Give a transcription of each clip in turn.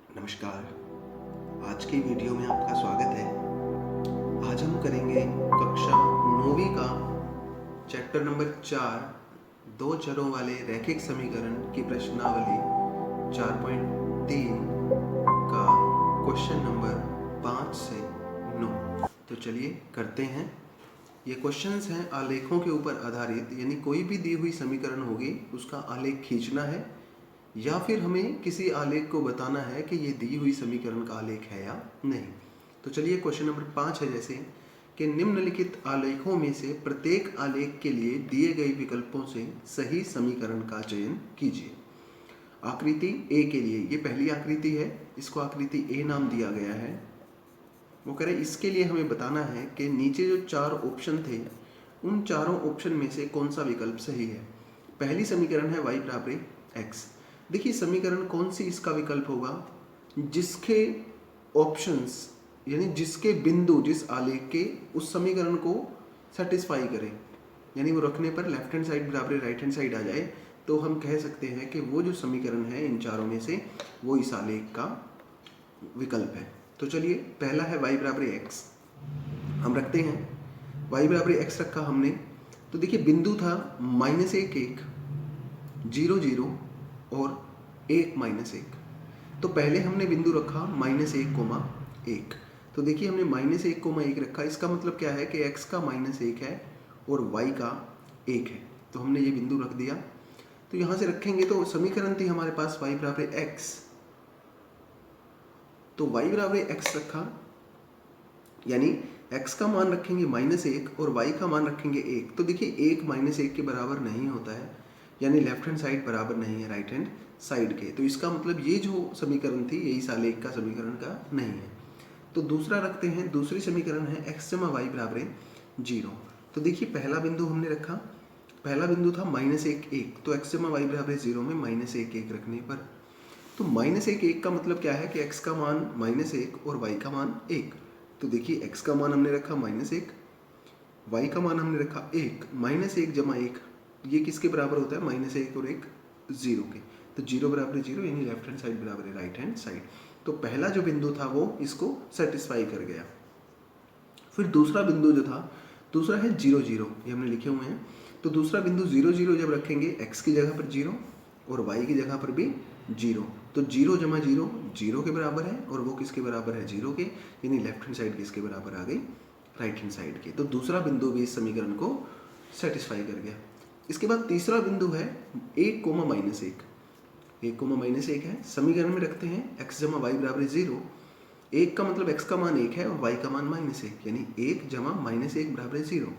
नमस्कार। आज की वीडियो में आपका स्वागत है। आज हम करेंगे कक्षा 9वीं का चैप्टर नंबर 4 दो चरों वाले रैखिक समीकरण की प्रश्नावली 4.3 का क्वेश्चन नंबर 5 से 9। तो चलिए करते हैं। ये क्वेश्चंस हैं आलेखों के ऊपर आधारित, यानी कोई भी दी हुई समीकरण होगी उसका आलेख खींचना है या फिर हमें किसी आलेख को बताना है कि ये दी हुई समीकरण का आलेख है या नहीं। तो चलिए क्वेश्चन नंबर 5 है जैसे कि निम्नलिखित आलेखों में से प्रत्येक आलेख के लिए दिए गए विकल्पों से सही समीकरण का चयन कीजिए। आकृति ए के लिए, ये पहली आकृति है, इसको आकृति ए नाम दिया गया है। वो कह रहे इसके लिए हमें बताना है कि नीचे जो 4 ऑप्शन थे उन चारों ऑप्शन में से कौन सा विकल्प सही है। पहली समीकरण है y बराबर x। देखिए समीकरण कौन सी इसका विकल्प होगा, जिसके ऑप्शंस यानी जिसके बिंदु जिस आलेख के उस समीकरण को सेटिस्फाई करें, यानी वो रखने पर लेफ्ट हैंड साइड बराबर राइट हैंड साइड आ जाए, तो हम कह सकते हैं कि वो जो समीकरण है इन चारों में से वो इस आलेख का विकल्प है। तो चलिए पहला है y बराबर x, हम रखते हैं y बराबर x रखा हमने। तो देखिए बिंदु था -1 1 0 0 और 1 -1। तो पहले हमने बिंदु रखा -1 1। तो देखिए हमने -1 1 रखा, इसका मतलब क्या है कि x का -1 है और y का 1 है। तो हमने ये बिंदु रख दिया। तो यहाँ से रखेंगे तो समीकरण थी हमारे पास y बराबर x। तो y बराबर x रखा, यानी x का मान रखेंगे -1 और y का मान रखेंगे 1। तो देखिए 1 -1 के बराबर नहीं होता है, यानी लेफ्ट हैंड साइड बराबर नहीं है राइट हैंड साइड के। तो इसका मतलब ये जो समीकरण थी ये इस आलेख का समीकरण का नहीं है। तो दूसरा रखते हैं, दूसरी समीकरण है x जमा y बराबर 0। तो देखिए पहला बिंदु हमने रखा, पहला बिंदु था -1 1। तो x जमा y बराबर 0 में -1 1 रखने पर, तो -1 1 का मतलब क्या है कि x का मान -1 और y का मान 1। तो देखिए x का मान हमने रखा -1, y का मान हमने रखा 1। -1 जमा 1 ये किसके बराबर होता है, -1 और 1 0 के। तो 0 बराबर 0 यानी लेफ्ट हैंड साइड बराबर राइट हैंड साइड। तो पहला जो बिंदु था वो इसको सेटिस्फाई कर गया। फिर दूसरा बिंदु जो था, दूसरा है 0 0, ये हमने लिखे हुए हैं। तो दूसरा बिंदु 0 0 जब रखेंगे x की जगह पर 0 और y की जगह पर भी 0, तो 0 जमा 0 0 के बराबर है और वो किसके बराबर है, 0 के, यानी लेफ्ट हैंड साइड किसके बराबर आ गई, राइट हैंड साइड के। तो दूसरा बिंदु भी इस समीकरण को सेटिस्फाई कर गया। इसके बाद तीसरा बिंदु है 1 -1। 1 -1 है, समीकरण में रखते हैं x जमा y बराबर 0। 1 का मतलब x का मान 1 है और y का मान -1, यानी 1 जमा -1 बराबर 0।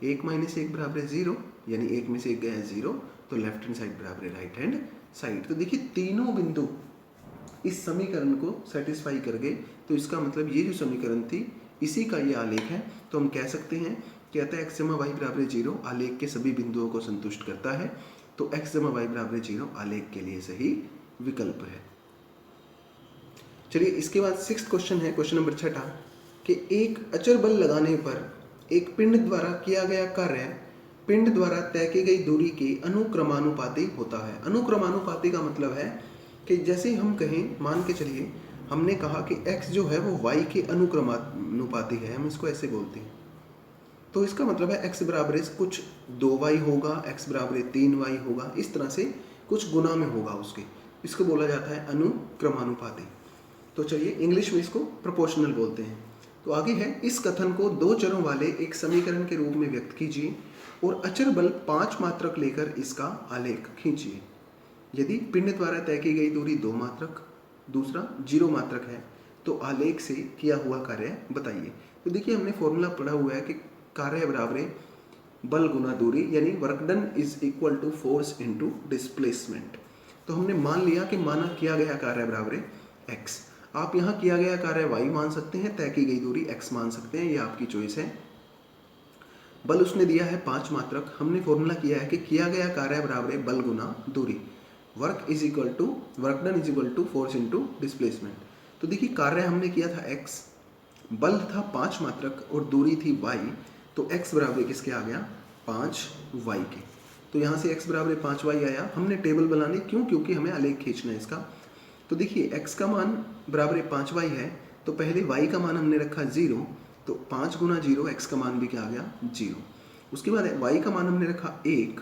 1 -1 बराबर 0, यानी 1 में से 1 गया है 0, तो लेफ्ट हैंड साइड बराबर राइट हैंड साइड। तो देखिए तीनों बिंदु इस समीकरण को सेटिस्फाई कर गए। तो इसका मतलब ये जो समीकरण थी इसी का ये आलेख है। तो हम कह सकते हैं कि अतः x जमा y बराबर 0 आलेख के सभी बिंदुओं को संतुष्ट करता है। तो x जमा y बराबर 0 आलेख के लिए सही विकल्प है। चलिए इसके बाद 6th क्वेश्चन है, क्वेश्चन नंबर 6 कि एक अचर बल लगाने पर एक पिंड द्वारा किया गया कार्य पिंड द्वारा तय की गई दूरी के अनुक्रमानुपाती होता है। अनुक्रमानुपाती का मतलब है कि जैसे हम कहें, मान के चलिए हमने कहा कि x जो है वो y के अनुक्रमानुपाती है, हम इसको ऐसे बोलते हैं। तो इसका मतलब है x बराबर कुछ 2y होगा, x बराबर 3y होगा, इस तरह से कुछ गुना में होगा उसके, इसको बोला जाता है अनुक्रमानुपाती। तो चलिए इंग्लिश में इसको प्रोपोर्शनल बोलते हैं। तो आगे है, इस कथन को दो चरों वाले एक समीकरण के रूप में व्यक्त कीजिए और अचर बल 5 मात्रक लेकर इसका आलेख खींचिए। यदि पिंड द्वारा तय की गई दूरी 2 मात्रक, दूसरा 0 मात्रक है, तो आलेख से किया हुआ कार्य बताइए। तो देखिए हमने फॉर्मूला पढ़ा हुआ है कि कार्य बराबर बल गुना दूरी, यानी work done is equal to force into displacement. तो हमने मान लिया कि माना किया गया कार्य बराबर x। आप यहाँ किया गया कार्य y मान सकते हैं, तय की गई दूरी x मान सकते हैं, ये आपकी चॉइस है। बल उसने दिया है 5 मात्रक, हमने फॉर्मूला किया है कि किया गया कार्य बराबर बल गुना दूरी, work is equal to work done is equal to force into displacement. तो देखिए कार्य हमने किया था x, बल था 5 मात्रक और दूरी थी y। तो x बराबर किसके आ गया, 5y के। तो यहाँ से x बराबर 5y आया। हमने टेबल बनानी, क्यों, क्योंकि हमें आलेख खींचना है इसका। तो देखिए x का मान बराबर है 5y है, तो पहले y का मान हमने रखा 0, तो 5 गुना 0, x का मान भी क्या आ गया 0। उसके बाद y का मान हमने रखा 1,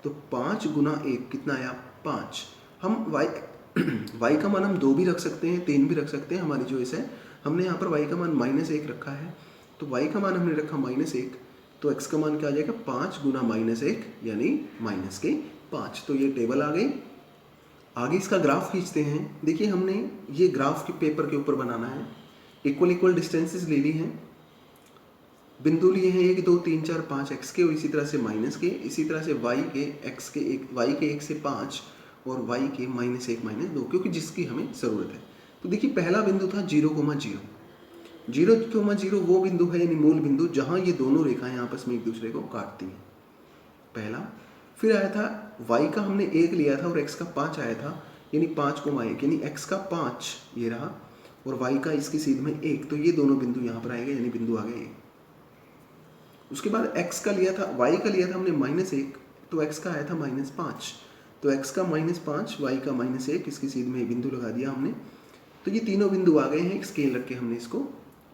तो 5 गुना 1 कितना आया 5। हम y का मान हम 2 भी रख सकते हैं, 3 भी रख सकते हैं, हमारी चॉइस है। हमने यहाँ पर y का मान -1 रखा है, तो y का मान हमने रखा -1, तो x का मान क्या आ जाएगा 5 गुना -1 यानी -5। तो ये टेबल आ गई। आगे इसका ग्राफ खींचते हैं। देखिए हमने ये ग्राफ के पेपर के ऊपर बनाना है। इक्वल डिस्टेंसेस ले ली हैं, बिंदु लिए हैं 1 2 3 4 5 x के, और इसी तरह से माइनस के, इसी तरह से y के x के 1 से 5 और y के -1 -2, क्योंकि जिसकी हमें ज़रूरत है। तो देखिए पहला बिंदु था 0,0। 0,0 वो बिंदु है यानी मूल बिंदु जहाँ ये दोनों रेखाएं आपस में एक दूसरे को काटती हैं, पहला। फिर आया था y का हमने 1 लिया था और x का 5 आया था, यानी 5,1 यानी x का 5 ये रहा और y का इसकी सीध में 1, तो ये दोनों बिंदु यहाँ पर आएंगे, यानी बिंदु आ गए 1। उसके बाद x का लिया था, y का लिया था हमने -1, तो x का आया था -5, तो x का -5, y का -1, इसकी सीध में बिंदु लगा दिया हमने। तो ये तीनों बिंदु आ गए हैं, एक स्केल रख के हमने इसको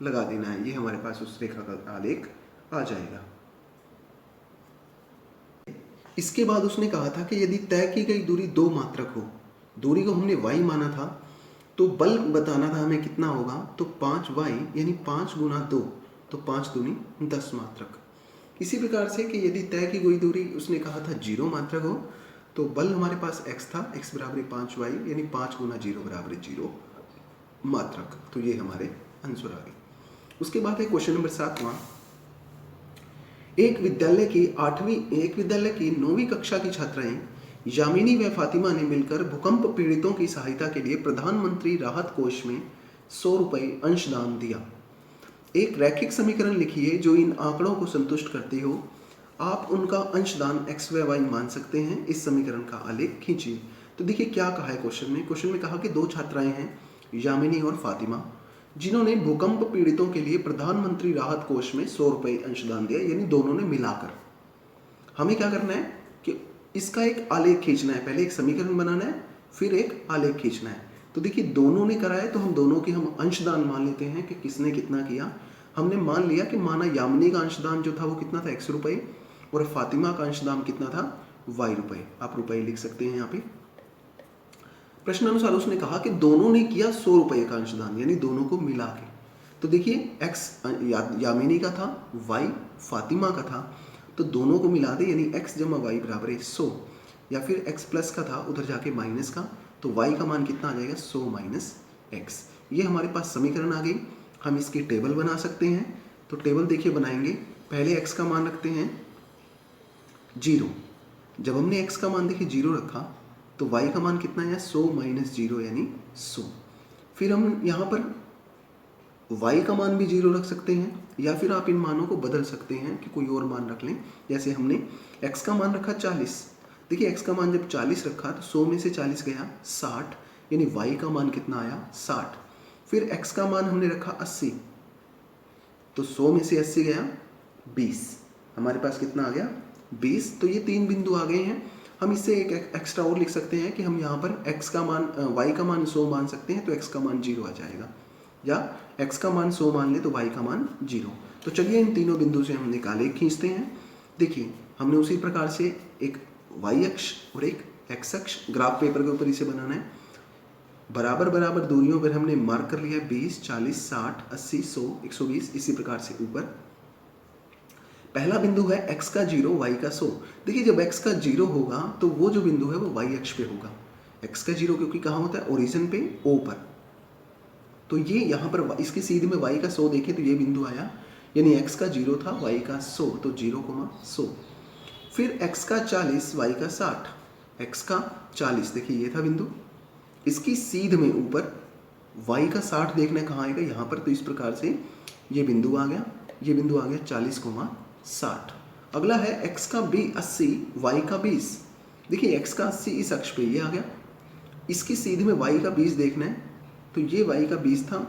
लगा देना है, ये हमारे पास उस रेखा का आलेख आ जाएगा। इसके बाद उसने कहा था कि यदि तय की गई दूरी 2 मात्रक हो, दूरी को हमने y माना था, तो बल बताना था हमें कितना होगा, तो 5y यानी 5 गुना 2, तो 5 दूनी 10 मात्रक। इसी प्रकार से कि यदि तय की गई दूरी उसने कहा था 0 मात्रक हो, तो बल हमारे पास x था, x बराबर 5y यानी 5 गुना 0 बराबर 0 मात्रक। तो ये हमारे आंसर आ गए। उसके बाद है क्वेश्चन नंबर 7वां। एक विद्यालय की 9वीं कक्षा की छात्राएं यामिनी व फातिमा ने मिलकर भूकंप पीड़ितों की सहायता के लिए प्रधानमंत्री राहत कोष में 100 रुपये अंशदान दिया। एक रैखिक समीकरण लिखिए जो इन आंकड़ों को संतुष्ट करती हो। आप उनका अंशदान x व y मान सकते हैं। इस समीकरण का आलेख खींचिए। तो देखिए क्या कहा है क्वेश्चन में कहा कि 2 छात्राएं हैं, यामिनी और फातिमा, जिन्होंने भूकंप पीड़ितों के लिए प्रधानमंत्री राहत कोष में 100 रुपये अंशदान दिया, यानी दोनों ने मिलाकर। हमें क्या करना है कि इसका एक आलेख खींचना है, पहले एक समीकरण बनाना है, फिर एक आलेख खींचना है। तो देखिए दोनों ने करा है, तो हम दोनों के हम अंशदान मान लेते हैं कि किसने कितना किया। हमने मान लिया कि माना यामिनी का अंशदान जो था वो कितना था, x रुपये, और फातिमा का अंशदान कितना था, y रुपये। आप रुपये लिख सकते हैं यहाँ पे। प्रश्नानुसार उसने कहा कि दोनों ने किया 100 रुपये का अंशदान, यानी दोनों को मिला के। तो देखिए x यामिनी का था, y फातिमा का था, तो दोनों को मिला दे, यानी x जमा y बराबर है 100, या फिर x प्लस का था उधर जाके माइनस का, तो y का मान कितना आ जाएगा 100 माइनस x। ये हमारे पास समीकरण आ गई। हम इसकी टेबल बना सकते हैं। तो टेबल देखिए बनाएंगे। पहले x का मान रखते हैं 0। जब हमने x का मान देखिए 0 रखा, तो y का मान कितना है 100 माइनस 0 यानी 100। फिर हम यहाँ पर y का मान भी 0 रख सकते हैं, या फिर आप इन मानों को बदल सकते हैं कि कोई और मान रख लें। जैसे हमने x का मान रखा 40। देखिए x का मान जब 40 रखा तो 100 में से 40 गया 60, यानी y का मान कितना आया 60। फिर x का मान हमने रखा 80, तो 100 में से 80 गया 20, हमारे पास कितना आ गया 20। तो ये 3 बिंदु आ गए हैं। हम इससे एक एक्स्ट्रा और लिख सकते हैं कि हम यहाँ पर x का मान y का मान 100 मान सकते हैं, तो x का मान 0 आ जाएगा, या x का मान 100 मान ले तो y का मान 0। तो चलिए इन तीनों बिंदु से हम एक आलेख खींचते हैं। देखिए हमने उसी प्रकार से एक y अक्ष और एक x अक्ष ग्राफ पेपर के ऊपर इसे बनाना है। बराबर बराबर दूरियों पर हमने मार्क कर लिया 20, 40, 60, 80, 100, 120, इसी प्रकार से ऊपर। पहला बिंदु है x का 0, y का 100। देखिए जब x का 0 होगा तो वो जो बिंदु है वो y अक्ष पे होगा। x का 0 क्योंकि कहाँ होता है, ओरिजिन पे O पर। तो ये यहाँ पर इसकी सीध में y का 100 देखें तो ये बिंदु आया, यानी x का 0 था, y का 100, तो 0,100। फिर x का 40, y का 60। x का 40 देखिए ये था बिंदु, इसकी सीध में ऊपर y का 60 देखना कहाँ आएगा, यहाँ पर। तो इस प्रकार से ये बिंदु आ गया, ये बिंदु आ गया 40,60। अगला है x का 80, y का 20। देखिए x का 80 इस अक्ष पे ये आ गया, इसकी सीध में y का 20 देखना है, तो ये y का 20 था,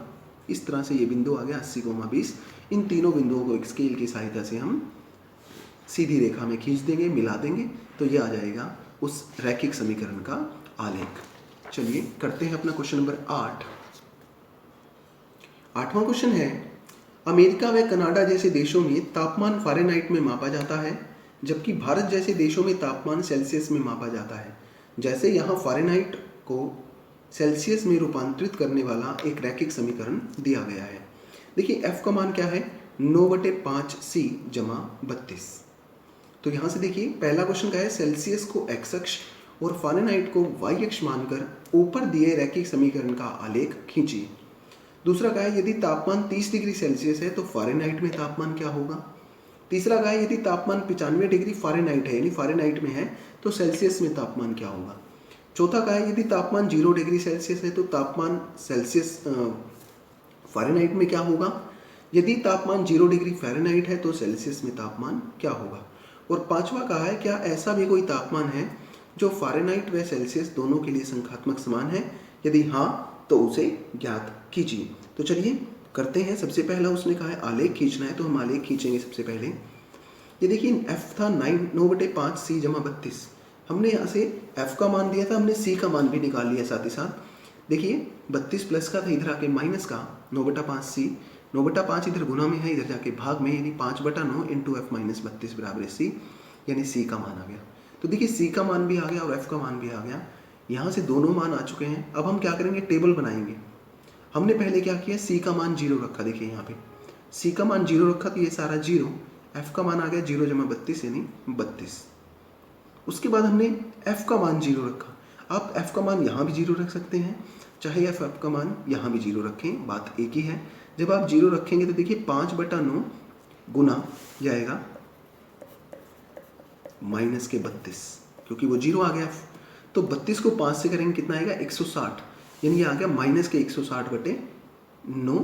इस तरह से ये बिंदु आ गया 80,20। इन तीनों बिंदुओं को एक स्केल की सहायता से हम सीधी रेखा में खींच देंगे, मिला देंगे, तो ये आ जाएगा उस रैखिक समीकरण का आलेख। चलिए करते हैं अपना क्वेश्चन नंबर 8। 8वां क्वेश्चन है, अमेरिका व कनाडा जैसे देशों में तापमान फ़ारेनहाइट में मापा जाता है, जबकि भारत जैसे देशों में तापमान सेल्सियस में मापा जाता है। जैसे यहाँ फ़ारेनहाइट को सेल्सियस में रूपांतरित करने वाला एक रैखिक समीकरण दिया गया है। देखिए F का मान क्या है, 9/5C जमा 32। तो यहाँ से देखिए पहला क्वेश्चन का है, सेल्सियस को x अक्ष और फ़ारेनहाइट को y अक्ष मानकर ऊपर दिए रैखिक समीकरण का आलेख खींचिए। दूसरा का है, यदि तापमान 30 डिग्री सेल्सियस है तो फ़ारेनहाइट में तापमान क्या होगा। तीसरा का है, यदि तापमान 95 डिग्री फ़ारेनहाइट है यानी फ़ारेनहाइट में है तो सेल्सियस में तापमान क्या होगा। चौथा का है, यदि तापमान 0 डिग्री सेल्सियस है तो तापमान सेल्सियस फ़ारेनहाइट में क्या होगा। यदि तापमान 0 डिग्री फ़ारेनहाइट है तो सेल्सियस में तापमान क्या होगा। और पांचवा कहा है, क्या ऐसा भी कोई तापमान है जो फ़ारेनहाइट व सेल्सियस दोनों के लिए संख्यात्मक समान है, यदि हाँ तो उसे ज्ञात कीजिए। तो चलिए करते हैं। सबसे पहला उसने कहा है आलेख खींचना है, तो हम आलेख खींचेंगे। सबसे पहले ये देखिए F था 9/5C जमा 32। हमने यहाँ से F का मान दिया था, हमने C का मान भी निकाल लिया साथ ही साथ। देखिए 32 प्लस का था, इधर आके माइनस का 9/5C, 9/5 इधर गुना में है, इधर जाके भाग में, यानी 5/9 इंटू F माइनस 32 बराबर है C, यानी C का मान आ गया। तो देखिए C का मान भी आ गया और F का मान भी आ गया। यहाँ से दोनों मान आ चुके हैं। अब हम क्या करेंगे, टेबल बनाएंगे। हमने पहले क्या किया, C का मान 0 रखा। देखिए यहाँ पे C का मान 0 रखा तो ये सारा 0, F का मान आ गया 0 जमा 32 यानी 32। उसके बाद हमने F का मान 0 रखा। आप F का मान यहाँ भी 0 रख सकते हैं, चाहे F का मान यहाँ भी 0 रखें, बात एक ही है। जब आप 0 रखेंगे तो देखिए 5/9 गुना जाएगा माइनस के 32, क्योंकि वो 0 आ गया। तो 32 को 5 से करेंगे कितना आएगा, 160, यानी ये आ गया माइनस के 160/9,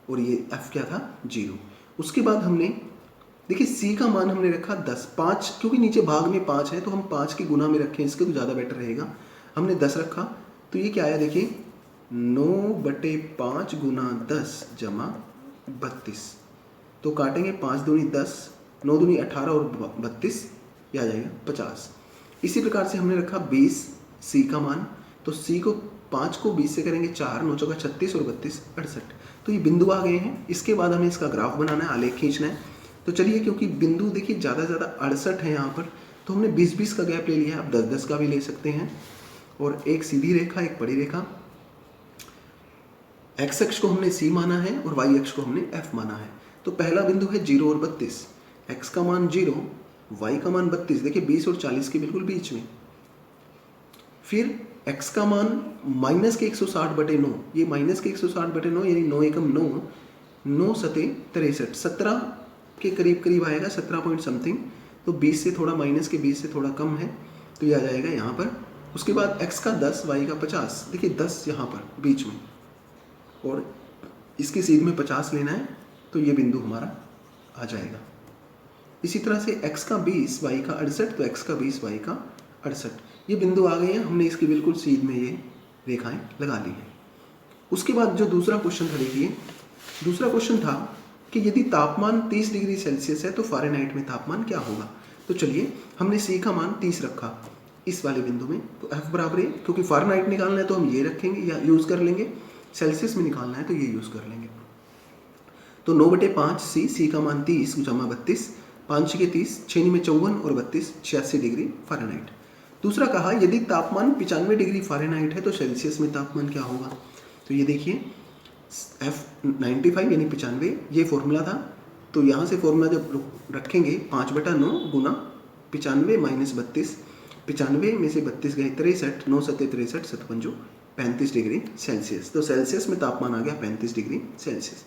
और ये F क्या था, 0। उसके बाद हमने देखिए C का मान हमने रखा 10, 5, क्योंकि नीचे भाग में 5 है तो हम 5 के गुना में रखें, इसके तो ज़्यादा बेटर रहेगा। हमने 10 रखा तो ये क्या आया, देखिए 9/5 गुना 10 जमा 32। तो काटेंगे 5 दूनी 10, 9 दूनी 18 और 32, ये आ जाएगा 50। इसी प्रकार से हमने रखा 20 C का मान, तो C को 5 को 20 से करेंगे 4, 9 चौका 36 और 32 68। तो ये बिंदु आ गए हैं। इसके बाद हमें इसका ग्राफ बनाना है, आलेख खींचना है। तो चलिए, क्योंकि बिंदु देखिए ज़्यादा 68 है यहाँ पर, तो हमने 20-20 का गैप ले लिया है। आप 10-10 का भी ले सकते हैं। और एक सीधी रेखा, एक बड़ी रेखा, x अक्ष को हमने C माना है और y अक्ष को हमने F माना है। तो पहला बिंदु है 0 और 32, x का मान 0, y का मान 32। देखिए 20 और 40 के बिल्कुल बीच में। फिर x का मान माइनस के 160/9, ये माइनस के 160/9 यानी 9 एकम 9, 9 सते 63, 17 के करीब करीब आएगा, 17 पॉइंट समथिंग। तो 20 से थोड़ा माइनस के 20 से थोड़ा कम है, तो ये आ जाएगा यहाँ पर। उसके बाद x का 10, y का 50। देखिए 10 यहाँ पर बीच में और इसकी सीध में 50 लेना है, तो ये बिंदु हमारा आ जाएगा। इसी तरह से x का 20, y का 68, तो x का 20, y का 68, ये बिंदु आ गए हैं। हमने इसकी बिल्कुल सीध में ये रेखाएं लगा ली हैं। उसके बाद जो दूसरा क्वेश्चन था, देखिए दूसरा क्वेश्चन था कि यदि तापमान 30 डिग्री सेल्सियस है तो फ़ारेनहाइट में तापमान क्या होगा। तो चलिए हमने C का मान 30 रखा इस वाले बिंदु में, तो F बराबर है, क्योंकि फ़ारेनहाइट निकालना है तो हम ये रखेंगे या यूज़ कर लेंगे, सेल्सियस में निकालना है तो ये यूज़ कर लेंगे। तो 9/5 C का मान 30 जमा 32, 5 के 30, 6 में 54 और 32, 86 डिग्री फ़ारेनहाइट। दूसरा कहा, यदि तापमान 95 डिग्री फ़ारेनहाइट है तो सेल्सियस में तापमान क्या होगा। तो ये देखिए F95 यानी 95, ये फॉर्मूला था। तो यहाँ से फॉर्मूला जब रखेंगे 5/9 गुना 95 माइनस 32, 95 में से 32 गए 63, 9 सत्ते 63, 7 35 डिग्री सेल्सियस। तो सेल्सियस में तापमान आ गया 35 डिग्री सेल्सियस।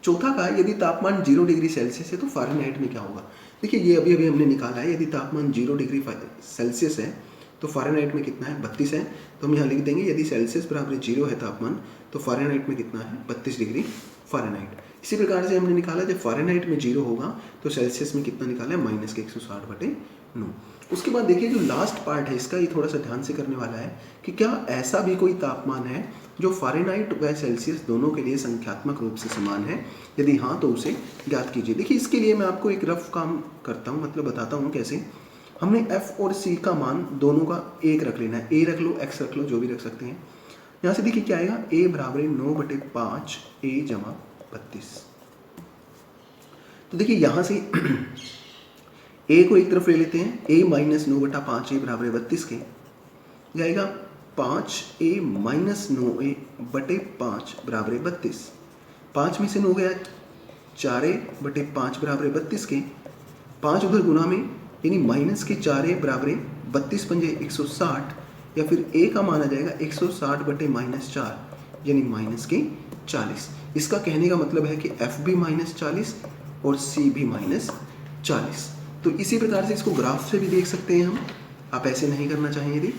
चौथा का, यदि तापमान 0 डिग्री सेल्सियस है तो फ़ारेनहाइट में क्या होगा। देखिए ये अभी हमने निकाला है, यदि तापमान 0 डिग्री सेल्सियस है तो फ़ारेनहाइट में कितना है, 32 है। तो हम यहाँ लिख देंगे, यदि सेल्सियस बराबर 0 है तापमान तो फ़ारेनहाइट में कितना है, 32 डिग्री फ़ारेनहाइट। इसी प्रकार से हमने निकाला, जब फ़ारेनहाइट में 0 होगा तो सेल्सियस में कितना निकाला है, माइनस के 160/9। उसके बाद देखिए जो लास्ट पार्ट है इसका, ये थोड़ा सा ध्यान से करने वाला है कि क्या ऐसा भी कोई तापमान है जो फ़ारेनहाइट व सेल्सियस दोनों के लिए संख्यात्मक रूप से समान है, यदि हाँ तो उसे ज्ञात कीजिए। देखिए इसके लिए मैं आपको एक रफ काम करता हूँ, मतलब बताता हूँ कैसे। हमने f और c का मान दोनों का एक रख लेना है, a रख लो, x रख लो, जो भी रख सकते हैं। यहाँ से देखिए क्या आएगा, a बराबर 9/5 a जमा 32। तो देखिए यहाँ से a को एक तरफ ले लेते हैं, a माइनस 9/5 a बराबर 32 के जाएगा 5a माइनस 9a/5 बराबर 32। 5 में से 9 गया, 4a/5 बराबर 32 के 5 उधर गुना में, यानी माइनस के 4a बराबर 32 पंजे 160, या फिर a का मान आ जाएगा 160/-4 यानी माइनस के 40। इसका कहने का मतलब है कि f भी -40 और c भी -40। तो इसी प्रकार से इसको ग्राफ से भी देख सकते हैं हम। आप ऐसे नहीं करना चाहें यदि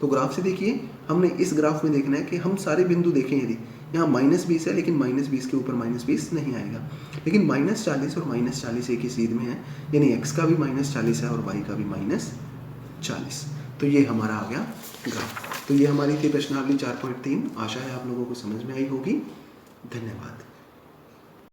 तो ग्राफ से देखिए, हमने इस ग्राफ में देखना है कि हम सारे बिंदु देखें। यदि यहाँ -20 है लेकिन -20 के ऊपर -20 नहीं आएगा, लेकिन -40 और -40 एक ही सीध में है, यानी x का भी -40 है और y का भी -40। तो ये हमारा आ गया ग्राफ। तो ये हमारी थी प्रश्नावली 4.3। आशा है आप लोगों को समझ में आई होगी। धन्यवाद।